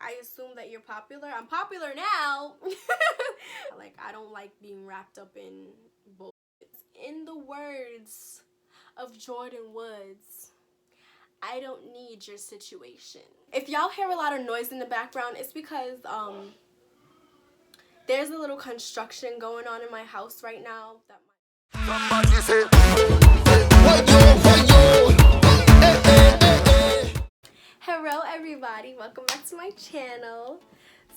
I assume that you're popular. I'm popular now. Like, I don't like being wrapped up in bullshit. In the words of Jordan Woods, I don't need your situation. If y'all hear a lot of noise in the background, it's because there's a little construction going on in my house right now that Hello everybody, welcome back to my channel.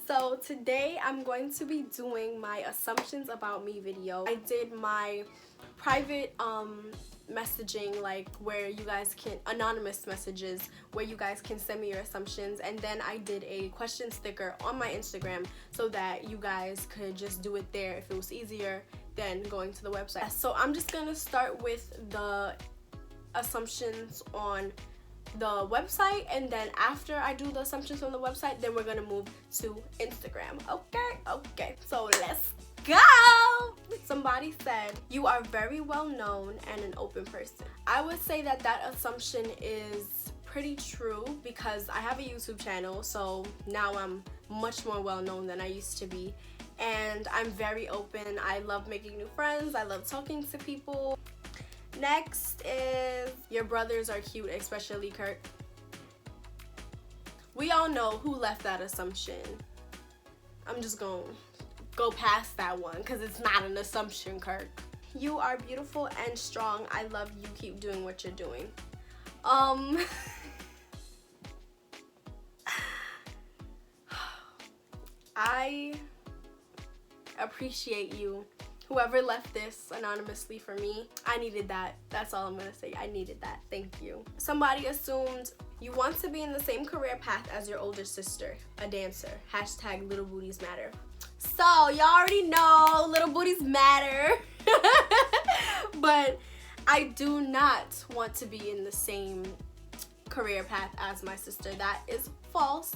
So today I'm going to be doing my assumptions about me video. I did my private messaging, like where you guys can, anonymous messages where you guys can send me your assumptions, and then I did a question sticker on my Instagram so that you guys could just do it there if it was easier than going to the website. So I'm just gonna start with the assumptions on the website, and then after I do the assumptions on the website, then we're gonna move to Instagram. Okay, so let's go. Somebody said you are very well known and an open person. I would say that that assumption is pretty true because I have a YouTube channel, so now I'm much more well known than I used to be, and I'm very open. I love making new friends, I love talking to people. Next is your brothers are cute, especially Kirk. We all know who left that assumption. I'm just gonna go past that one because it's not an assumption, Kirk. You are beautiful and strong. I love you. Keep doing what you're doing. I appreciate you. Whoever left this anonymously for me, I needed that. That's all I'm gonna say. I needed that. Thank you. Somebody assumed you want to be in the same career path as your older sister, a dancer. Hashtag little booties matter. So y'all already know little booties matter. But I do not want to be in the same career path as my sister. That is false.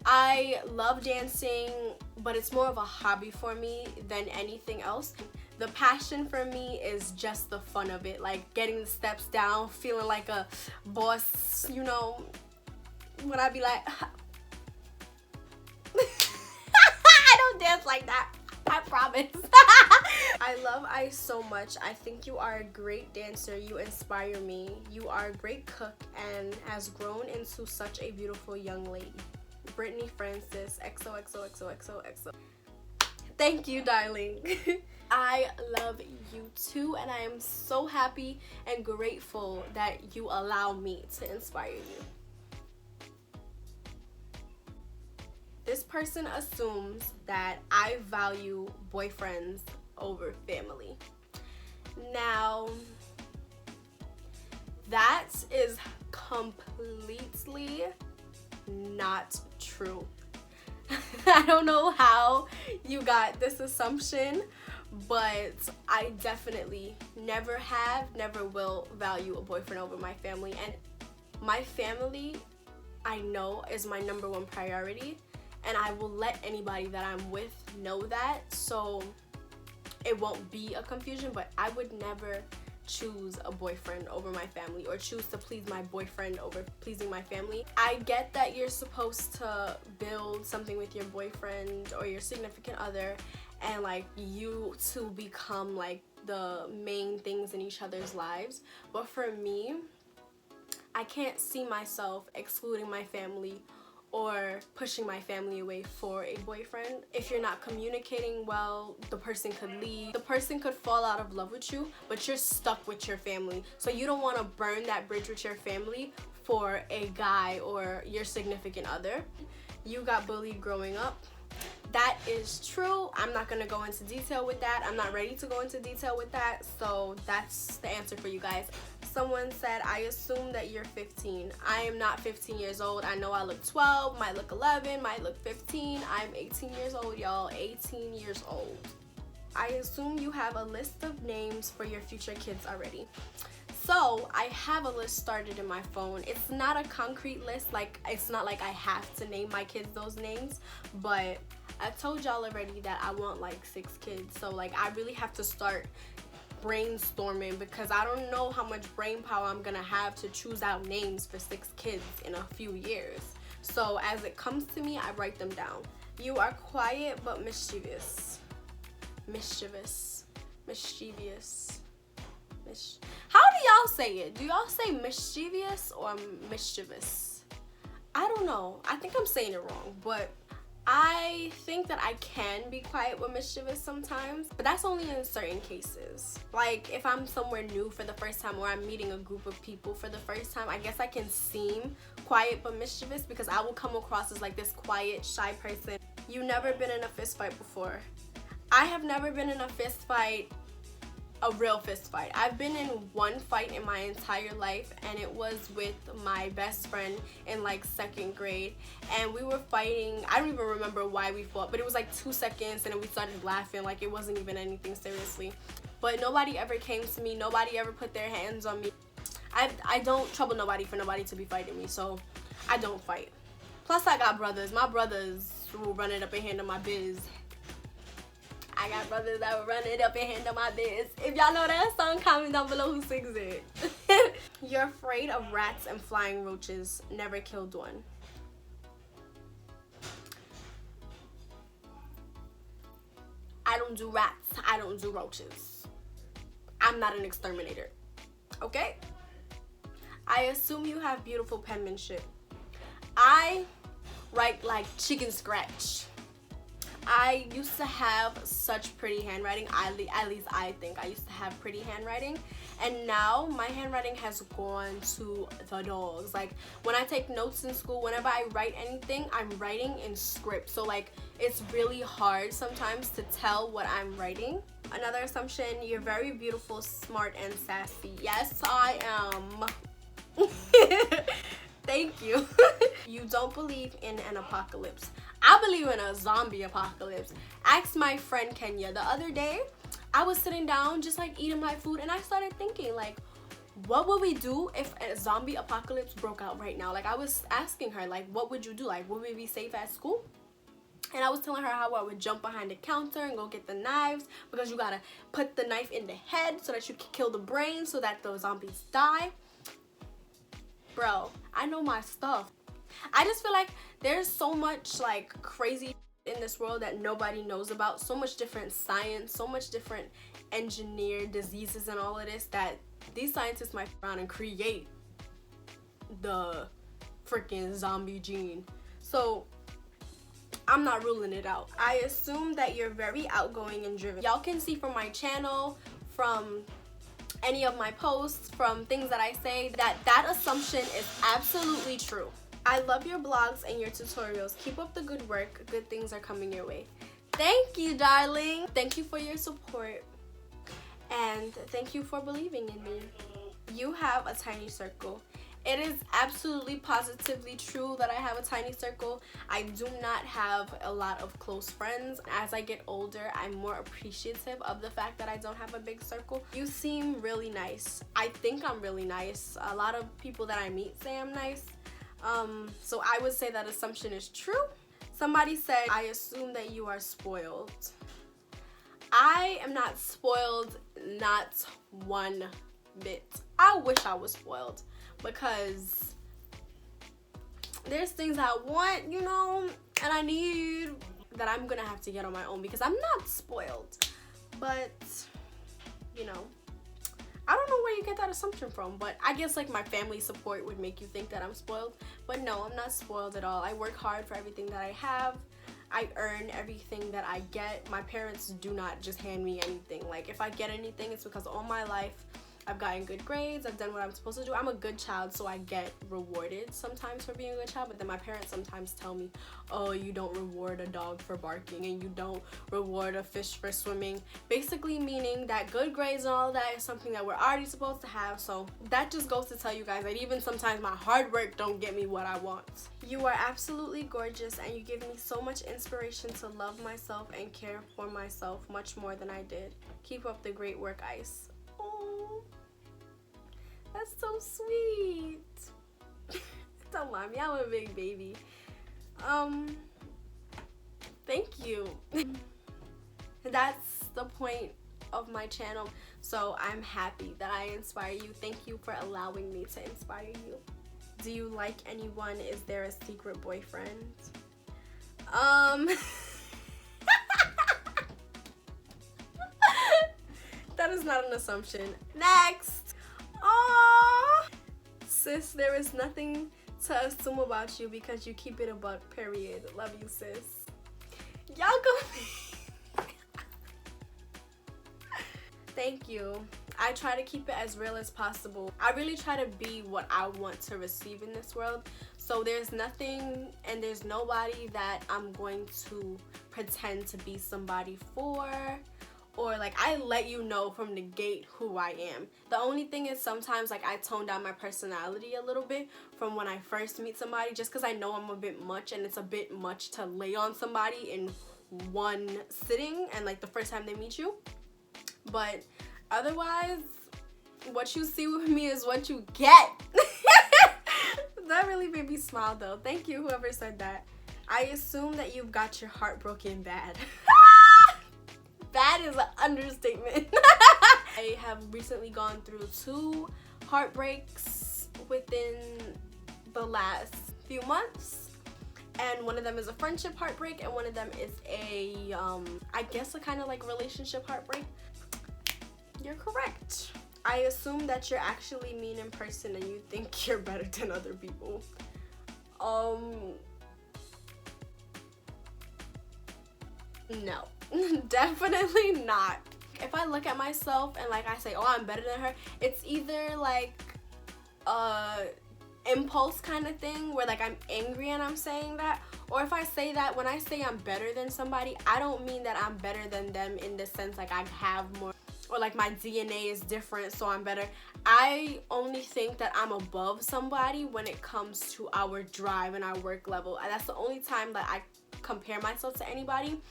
I love dancing, but it's more of a hobby for me than anything else. The passion for me is just the fun of it, like getting the steps down, feeling like a boss, you know, when I be like, I don't dance like that, I promise. I love Ice so much. I think you are a great dancer. You inspire me. You are a great cook and has grown into such a beautiful young lady. Brittany Francis, XOXOXOXOXO. Thank you, darling. I love you too, and I am so happy and grateful that you allow me to inspire you. This person assumes that I value boyfriends over family. Now, that is completely not true. I don't know how you got this assumption, but I definitely never have, never will value a boyfriend over my family. And my family, I know, is my number one priority, and I will let anybody that I'm with know that, so it won't be a confusion. But I would never choose a boyfriend over my family, or choose to please my boyfriend over pleasing my family. I get that you're supposed to build something with your boyfriend or your significant other, and like you two become like the main things in each other's lives, but for me, I can't see myself excluding my family or pushing my family away for a boyfriend. If you're not communicating well, the person could leave. The person could fall out of love with you, but you're stuck with your family. So you don't want to burn that bridge with your family for a guy or your significant other. You got bullied growing up. That is true. I'm not gonna go into detail with that. I'm not ready to go into detail with that. So that's the answer for you guys. Someone said, I assume that you're 15. I am not 15 years old. I know I look 12, might look 11, might look 15. I'm 18 years old, y'all. 18 years old. I assume you have a list of names for your future kids already. So I have a list started in my phone. It's not a concrete list, like it's not like I have to name my kids those names, but I told y'all already that I want like 6 kids. So like I really have to start brainstorming because I don't know how much brain power I'm gonna have to choose out names for 6 kids in a few years. So as it comes to me, I write them down. You are quiet but mischievous. Mischievous. Mischievous. How do y'all say it? Do y'all say mischievous or mischievous? I don't know. I think I'm saying it wrong, but I think that I can be quiet but mischievous sometimes, but that's only in certain cases. Like if I'm somewhere new for the first time, or I'm meeting a group of people for the first time, I guess I can seem quiet but mischievous because I will come across as like this quiet, shy person. You've never been in a fist fight before. I have never been in a fist fight, a real fist fight. I've been in one fight in my entire life, and it was with my best friend in like 2nd grade, and we were fighting. I don't even remember why we fought, but it was like 2 seconds and then we started laughing like it wasn't even anything seriously. But nobody ever came to me, nobody ever put their hands on me. I don't trouble nobody for nobody to be fighting me, so I don't fight. Plus I got brothers. My brothers will run it up and handle my biz. I got brothers that will run it up and handle my biz. If y'all know that song, comment down below who sings it. You're afraid of rats and flying roaches. Never killed one. I don't do rats. I don't do roaches. I'm not an exterminator. Okay? I assume you have beautiful penmanship. I write like chicken scratch. I used to have such pretty handwriting. At least I think I used to have pretty handwriting, and now my handwriting has gone to the dogs. Like when I take notes in school, whenever I write anything, I'm writing in script, so like it's really hard sometimes to tell what I'm writing. Another assumption: you're very beautiful, smart, and sassy. Yes, I am. Thank you. You don't believe in an apocalypse. I believe in a zombie apocalypse. Ask my friend Kenya. The other day, I was sitting down just like eating my food, and I started thinking like, what would we do if a zombie apocalypse broke out right now? Like I was asking her like, what would you do? Like would we be safe at school? And I was telling her how I would jump behind the counter and go get the knives, because you gotta put the knife in the head so that you can kill the brain so that the zombies die. Bro, I know my stuff. I just feel like there's so much like crazy in this world that nobody knows about. So much different science, so much different engineered diseases and all of this, that these scientists might around and create the freaking zombie gene. So I'm not ruling it out. I assume that you're very outgoing and driven. Y'all can see from my channel, from any of my posts, from things that I say, that assumption is absolutely true. I love your blogs and your tutorials. Keep up the good work. Good things are coming your way. Thank you, darling. Thank you for your support. And thank you for believing in me. You have a tiny circle. It is absolutely positively true that I have a tiny circle. I do not have a lot of close friends. As I get older, I'm more appreciative of the fact that I don't have a big circle. You seem really nice. I think I'm really nice. A lot of people that I meet say I'm nice. So I would say that assumption is true. Somebody said, I assume that you are spoiled. I am not spoiled, not one bit. I wish I was spoiled, because there's things I want, you know, and I need that I'm gonna have to get on my own, because I'm not spoiled. But, you know, I don't know where you get that assumption from, but I guess like my family support would make you think that I'm spoiled. But no, I'm not spoiled at all. I work hard for everything that I have. I earn everything that I get. My parents do not just hand me anything. Like if I get anything, it's because all my life I've gotten good grades, I've done what I'm supposed to do. I'm a good child, so I get rewarded sometimes for being a good child, but then my parents sometimes tell me, oh, you don't reward a dog for barking, and you don't reward a fish for swimming. Basically meaning that good grades and all that is something that we're already supposed to have. So that just goes to tell you guys that even sometimes my hard work don't get me what I want. You are absolutely gorgeous, and you give me so much inspiration to love myself and care for myself much more than I did. Keep up the great work, Ice. Oh, that's so sweet. Don't mind me, I'm a big baby. Thank you. That's the point of my channel, so I'm happy that I inspire you. Thank you for allowing me to inspire you. Do you like anyone? Is there a secret boyfriend? That is not an assumption. Next. Aww. Sis, there is nothing to assume about you because you keep it a buck, period. Love you, sis. Y'all go. Thank you. I try to keep it as real as possible. I really try to be what I want to receive in this world. So there's nothing and there's nobody that I'm going to pretend to be somebody for, or like I let you know from the gate who I am. The only thing is sometimes like I tone down my personality a little bit from when I first meet somebody, just because I know I'm a bit much and it's a bit much to lay on somebody in one sitting and like the first time they meet you. But otherwise, what you see with me is what you get. That really made me smile though. Thank you, whoever said that. I assume that you've got your heart broken bad. Bad is an understatement. I have recently gone through 2 heartbreaks within the last few months. And one of them is a friendship heartbreak and one of them is a, I guess a kind of like relationship heartbreak. You're correct. I assume that you're actually mean in person and you think you're better than other people. No, definitely not. If I look at myself and like I say, oh, I'm better than her, it's either like impulse kind of thing where like I'm angry and I'm saying that, or if I say that, when I say I'm better than somebody, I don't mean that I'm better than them in the sense like I have more, or like my DNA is different so I'm better. I only think that I'm above somebody when it comes to our drive and our work level. And that's the only time that I compare myself to anybody,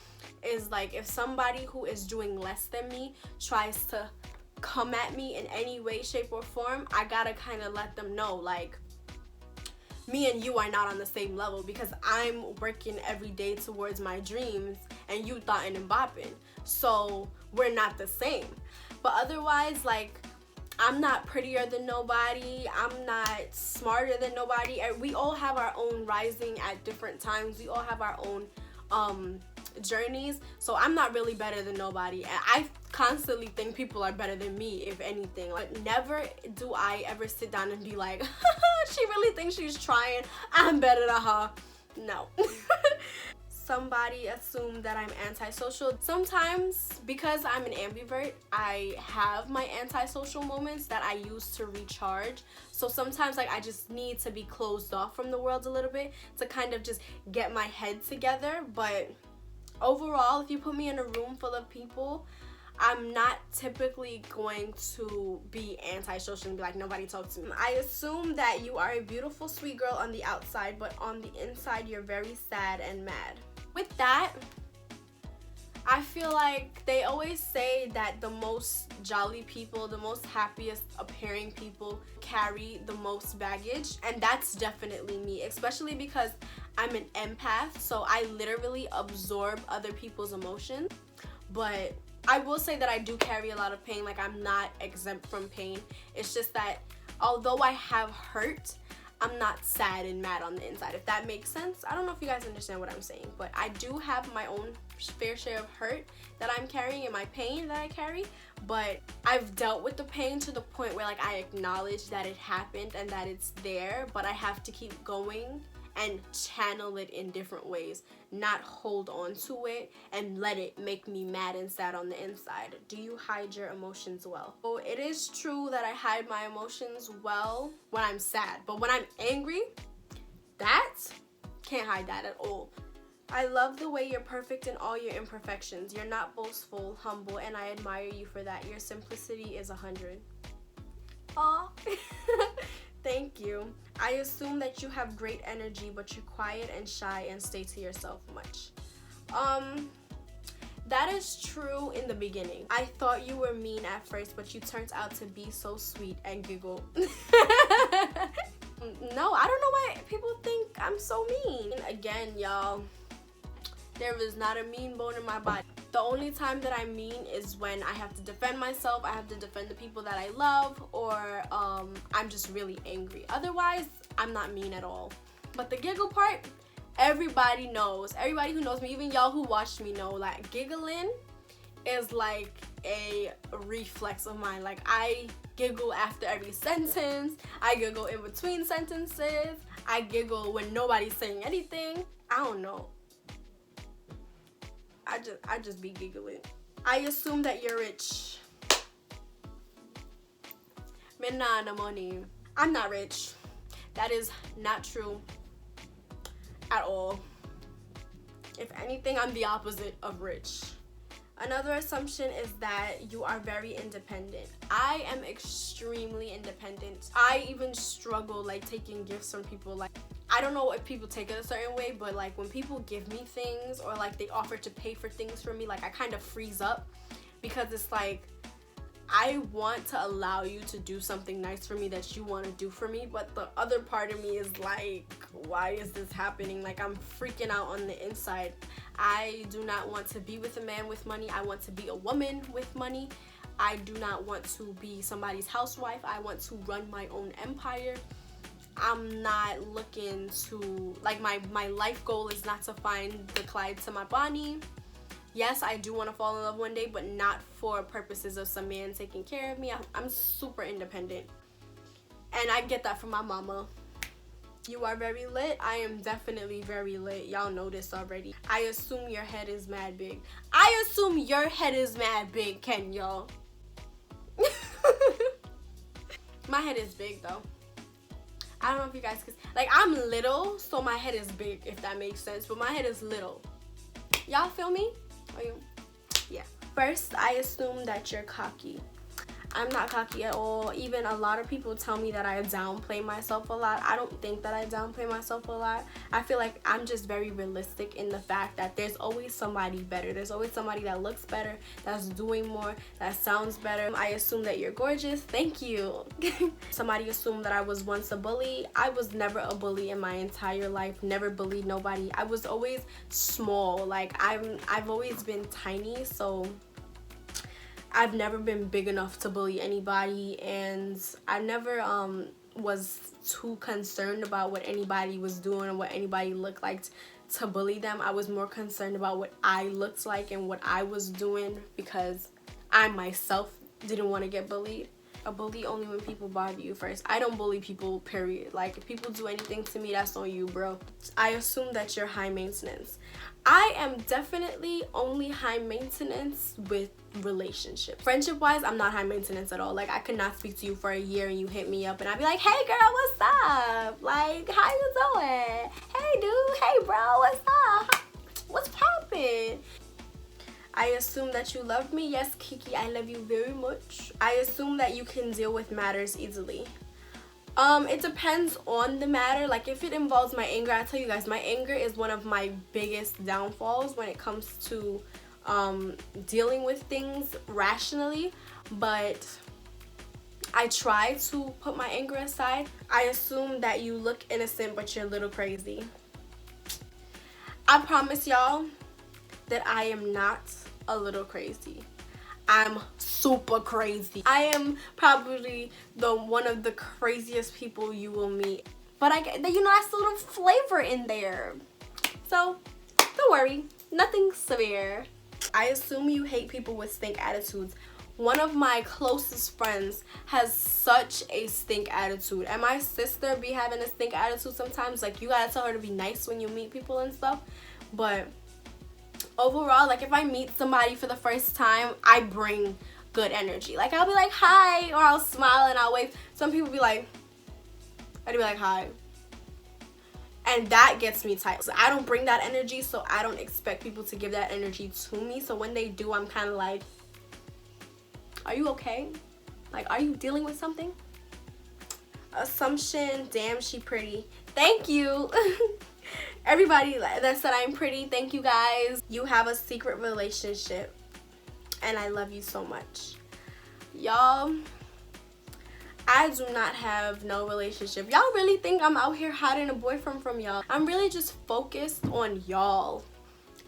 is like if somebody who is doing less than me tries to come at me in any way, shape, or form, I gotta kind of let them know like me and you are not on the same level, because I'm working every day towards my dreams and you thought and bopping, so we're not the same. But otherwise, like, I'm not prettier than nobody, I'm not smarter than nobody. We all have our own rising at different times, we all have our own journeys, so I'm not really better than nobody. And I constantly think people are better than me, if anything. Like, never do I ever sit down and be like, she really thinks she's trying, I'm better than her. No. Somebody assumed that I'm antisocial. Sometimes, because I'm an ambivert, I have my antisocial moments that I use to recharge. So sometimes like I just need to be closed off from the world a little bit to kind of just get my head together. But overall, if you put me in a room full of people, I'm not typically going to be antisocial and be like, nobody talks to me. I assume that you are a beautiful, sweet girl on the outside, but on the inside, you're very sad and mad. With that, I feel like they always say that the most jolly people, the most happiest appearing people carry the most baggage, and that's definitely me, especially because I'm an empath, so I literally absorb other people's emotions. But I will say that I do carry a lot of pain. Like, I'm not exempt from pain. It's just that although I have hurt, I'm not sad and mad on the inside, if that makes sense. I don't know if you guys understand what I'm saying, but I do have my own fair share of hurt that I'm carrying and my pain that I carry, but I've dealt with the pain to the point where like I acknowledge that it happened and that it's there, but I have to keep going and channel it in different ways, not hold on to it and let it make me mad and sad on the inside. Do you hide your emotions well? So it is true that I hide my emotions well when I'm sad, but when I'm angry, can't hide that at all. I love the way you're perfect in all your imperfections. You're not boastful, humble, and I admire you for that. Your simplicity is 100. Aw. Thank you. I assume that you have great energy, but you're quiet and shy and stay to yourself much. That is true in the beginning. I thought you were mean at first, but you turned out to be so sweet and giggle. No, I don't know why people think I'm so mean. Again, y'all, there is not a mean bone in my body. The only time that I'm mean is when I have to defend myself, I have to defend the people that I love, or I'm just really angry. Otherwise, I'm not mean at all. But the giggle part, everybody knows. Everybody who knows me, even y'all who watched me know, like, giggling is like a reflex of mine. Like, I giggle after every sentence. I giggle in between sentences. I giggle when nobody's saying anything. I don't know. I just be giggling. I assume that you're rich. Me nah no money. I'm not rich. That is not true at all. If anything, I'm the opposite of rich. Another assumption is that you are very independent. I am extremely independent. I even struggle like taking gifts from people. Like, I don't know if people take it a certain way, but like when people give me things or like they offer to pay for things for me, like I kind of freeze up, because it's like, I want to allow you to do something nice for me that you want to do for me, but the other part of me is like, why is this happening? Like, I'm freaking out on the inside. I do not want to be with a man with money. I want to be a woman with money. I do not want to be somebody's housewife. I want to run my own empire. I'm not looking to, like, my life goal is not to find the Clyde to my Bonnie. Yes, I do want to fall in love one day, but not for purposes of some man taking care of me. I'm super independent. And I get that from my mama. You are very lit. I am definitely very lit. Y'all know this already. I assume your head is mad big. I assume your head is mad big, Ken, y'all. My head is big, though. I don't know if you guys can... Like, I'm little, so my head is big, if that makes sense. But my head is little. Y'all feel me? Are you? Yeah. First, I assume that you're cocky. I'm not cocky at all. Even a lot of people tell me that I downplay myself a lot. I don't think that I downplay myself a lot. I feel like I'm just very realistic in the fact that there's always somebody better. There's always somebody that looks better, that's doing more, that sounds better. I assume that you're gorgeous. Thank you. Somebody assumed that I was once a bully. I was never a bully in my entire life. Never bullied nobody. I was always small. Like, I've always been tiny, so I've never been big enough to bully anybody, and I never was too concerned about what anybody was doing or what anybody looked like to bully them. I was more concerned about what I looked like and what I was doing, because I myself didn't want to get bullied. A bully only when people bother you first. I don't bully people, period. Like, if people do anything to me, that's on you, bro. I assume that you're high maintenance. I am definitely only high maintenance with relationships. Friendship wise, I'm not high maintenance at all. Like, I could not speak to you for a year and you hit me up and I'd be like, hey girl, what's up? Like, how you doing? Hey dude, hey bro, what's up? What's poppin'? I assume that you love me. Yes, Kiki, I love you very much. I assume that you can deal with matters easily. It depends on the matter. Like, if it involves my anger, I tell you guys, my anger is one of my biggest downfalls when it comes to dealing with things rationally. But I try to put my anger aside. I assume that you look innocent, but you're a little crazy. I promise y'all that I am not a little crazy. I'm super crazy. I am probably one of the craziest people you will meet. But that's a little flavor in there. So, don't worry. Nothing severe. I assume you hate people with stink attitudes. One of my closest friends has such a stink attitude. And my sister be having a stink attitude sometimes. Like, you gotta tell her to be nice when you meet people and stuff. But overall, like, if I meet somebody for the first time, I bring good energy. Like, I'll be like, hi, or I'll smile and I'll wave. Some people be like, I'd be like, hi. And that gets me tight. So I don't bring that energy, so I don't expect people to give that energy to me. So when they do, I'm kind of like, are you okay? Like, are you dealing with something? Assumption, damn, she pretty. Thank you. Everybody that said I'm pretty, thank you guys. You have a secret relationship and I love you so much. Y'all, I do not have no relationship. Y'all really think I'm out here hiding a boyfriend from y'all? I'm really just focused on y'all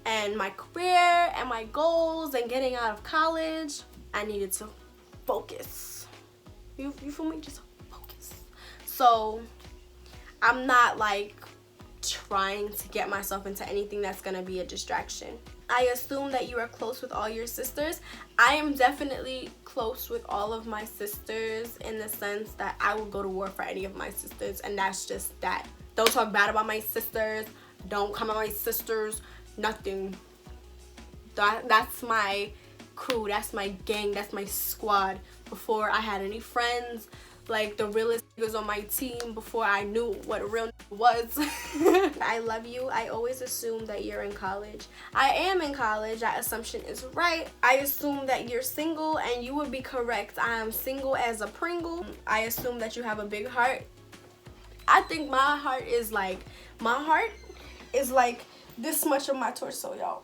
and my career and my goals and getting out of college. I needed to focus. You feel me? Just focus. So I'm not like trying to get myself into anything that's gonna be a distraction. I assume that you are close with all your sisters. I am definitely close with all of my sisters in the sense that I will go to war for any of my sisters, and that's just that. Don't talk bad about my sisters. Don't come at my sisters. Nothing. That's my crew. That's my gang. That's my squad. Before I had any friends, like the realest niggas on my team, before I knew what a real was. I love you. I always assume that you're in college. I am in college. That assumption is right. I assume that you're single, and you would be correct. I am single as a Pringle. I assume that you have a big heart. I think my heart is like this much of my torso, y'all.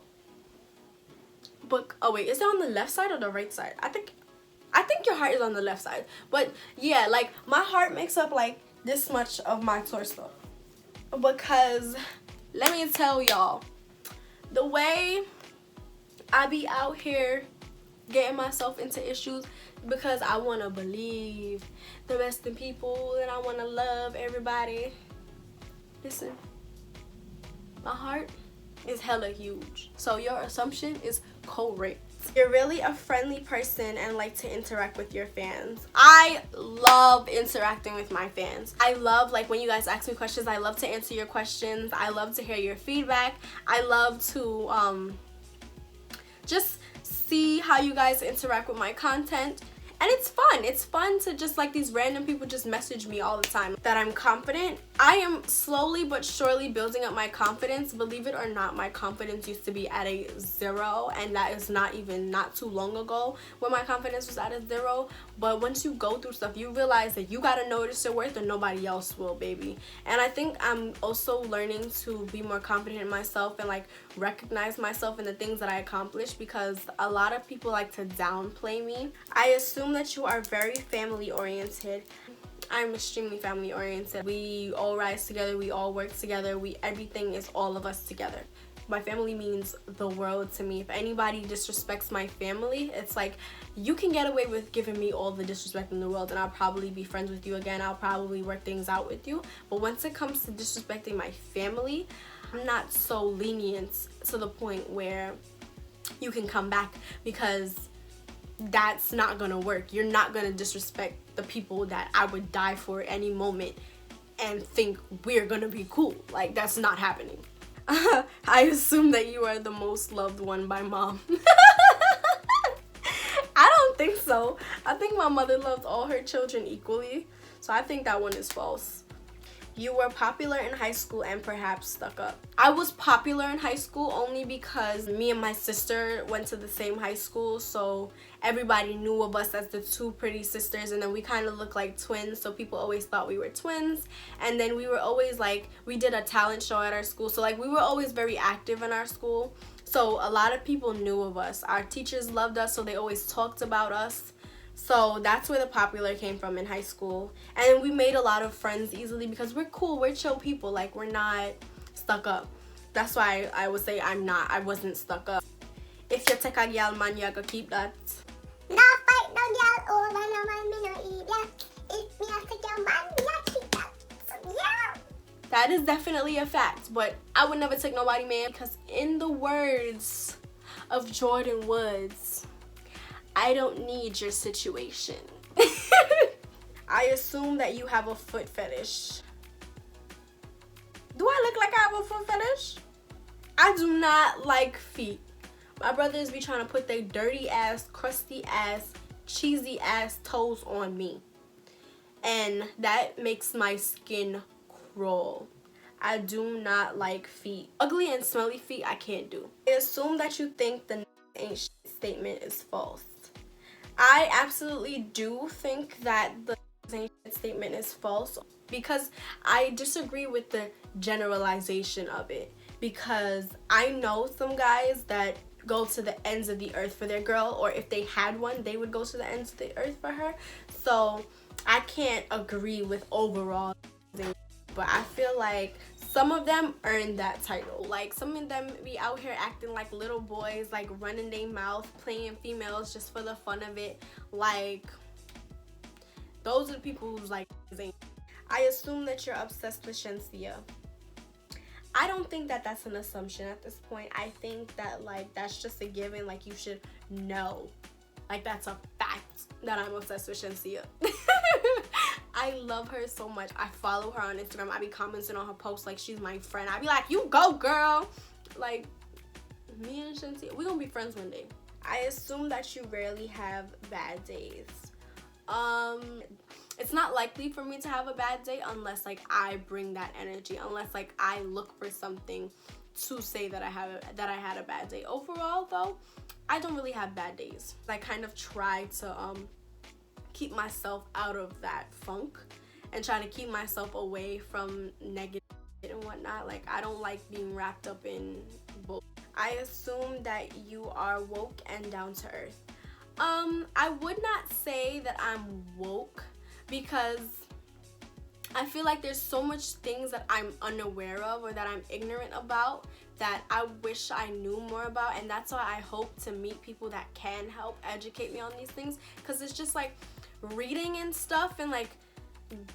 But oh wait, is it on the left side or the right side? I think your heart is on the left side. But yeah, like my heart makes up like this much of my torso. Because let me tell y'all, the way I be out here getting myself into issues because I want to believe the best in people and I want to love everybody. Listen, my heart is hella huge. So your assumption is correct. You're really a friendly person and like to interact with your fans. I love interacting with my fans. I love like when you guys ask me questions, I love to answer your questions. I love to hear your feedback. I love to just see how you guys interact with my content. And it's fun. It's fun to just like these random people just message me all the time that I'm confident. I am slowly but surely building up my confidence. Believe it or not, my confidence used to be at a 0, and that is not too long ago when my confidence was at a 0. But once you go through stuff, you realize that you gotta notice your worth and nobody else will, baby. And I think I'm also learning to be more confident in myself and like recognize myself and the things that I accomplish, because a lot of people like to downplay me. I assume that you are very family oriented. I'm extremely family oriented. We all rise together, we all work together, everything is all of us together. My family means the world to me. If anybody disrespects my family, it's like you can get away with giving me all the disrespect in the world and I'll probably be friends with you again. I'll probably work things out with you. But once it comes to disrespecting my family, I'm not so lenient to the point where you can come back, because that's not gonna work. You're not gonna disrespect the people that I would die for any moment and think we're gonna be cool. Like, that's not happening. I assume that you are the most loved one by mom. I don't think so. I think my mother loves all her children equally, so I think that one is false. You were popular in high school and perhaps stuck up. I was popular in high school only because me and my sister went to the same high school, so everybody knew of us as the two pretty sisters, and then we kind of looked like twins, so people always thought we were twins. And then we were always like, we did a talent show at our school, so like we were always very active in our school, so a lot of people knew of us. Our teachers loved us, so they always talked about us. So that's where the popular came from in high school. And we made a lot of friends easily because we're cool, we're chill people, like we're not stuck up. That's why I would say I wasn't stuck up. If you take a girl man, you gotta keep that. No fight no girl over no man, me no eat ya. If me a take your man, me a keep that. Yeah. That is definitely a fact, but I would never take nobody man, because in the words of Jordan Woods, I don't need your situation. I assume that you have a foot fetish. Do I look like I have a foot fetish? I do not like feet. My brothers be trying to put their dirty ass, crusty ass, cheesy ass toes on me. And that makes my skin crawl. I do not like feet. Ugly and smelly feet, I can't do. I assume that you think the ain't shit statement is false. I absolutely do think that the ain't shit statement is false, because I disagree with the generalization of it. Because I know some guys that go to the ends of the earth for their girl, or if they had one, they would go to the ends of the earth for her. So I can't agree with overall, but I feel like some of them earned that title. Like, some of them be out here acting like little boys, like running their mouth, playing females just for the fun of it. Like, those are the people who's like, I assume that you're obsessed with Shensia. I don't think that that's an assumption at this point. I think that, like, that's just a given. Like, you should know. Like, that's a fact that I'm obsessed with Shensia. I love her so much. I follow her on Instagram. I be commenting on her posts like she's my friend. I be like, you go, girl. Like, me and Shensia, we gonna be friends one day. I assume that you rarely have bad days. It's not likely for me to have a bad day unless, like, I bring that energy, unless, like, I look for something to say that I had a bad day. Overall, though, I don't really have bad days. I kind of try to keep myself out of that funk and try to keep myself away from negative and whatnot. Like, I don't like being wrapped up in bull. I assume that you are woke and down to earth. I would not say that I'm woke because I feel like there's so much things that I'm unaware of or that I'm ignorant about that I wish I knew more about, and that's why I hope to meet people that can help educate me on these things, because it's just like reading and stuff and like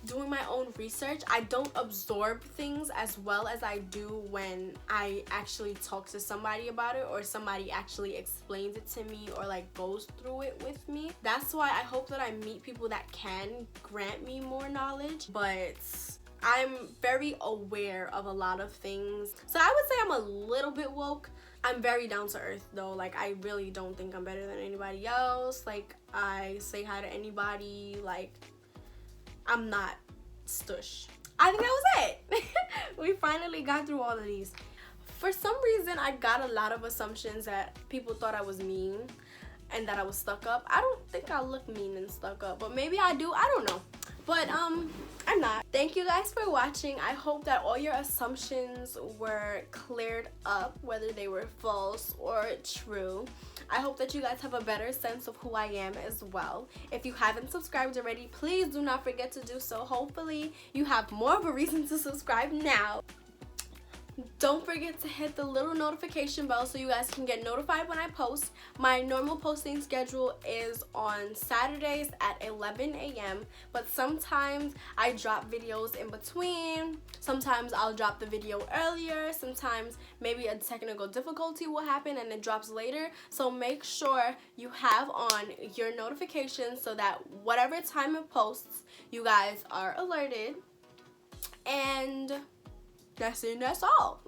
doing my own research, I don't absorb things as well as I do when I actually talk to somebody about it or somebody actually explains it to me or like goes through it with me. That's why I hope that I meet people that can grant me more knowledge, but I'm very aware of a lot of things. So I would say I'm a little bit woke. I'm very down to earth though. Like, I really don't think I'm better than anybody else. Like, I say hi to anybody. Like, I'm not stush. I think that was it. We finally got through all of these. For some reason, I got a lot of assumptions that people thought I was mean and that I was stuck up. I don't think I look mean and stuck up, but maybe I do. I don't know. But I'm not. Thank you guys for watching. I hope that all your assumptions were cleared up, whether they were false or true. I hope that you guys have a better sense of who I am as well. If you haven't subscribed already, please do not forget to do so. Hopefully you have more of a reason to subscribe now. Don't forget to hit the little notification bell so you guys can get notified when I post. My normal posting schedule is on Saturdays at 11 a.m. But sometimes I drop videos in between. Sometimes I'll drop the video earlier. Sometimes maybe a technical difficulty will happen and it drops later. So make sure you have on your notifications so that whatever time it posts, you guys are alerted. And that's it, that's all.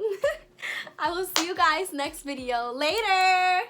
I will see you guys next video. Later!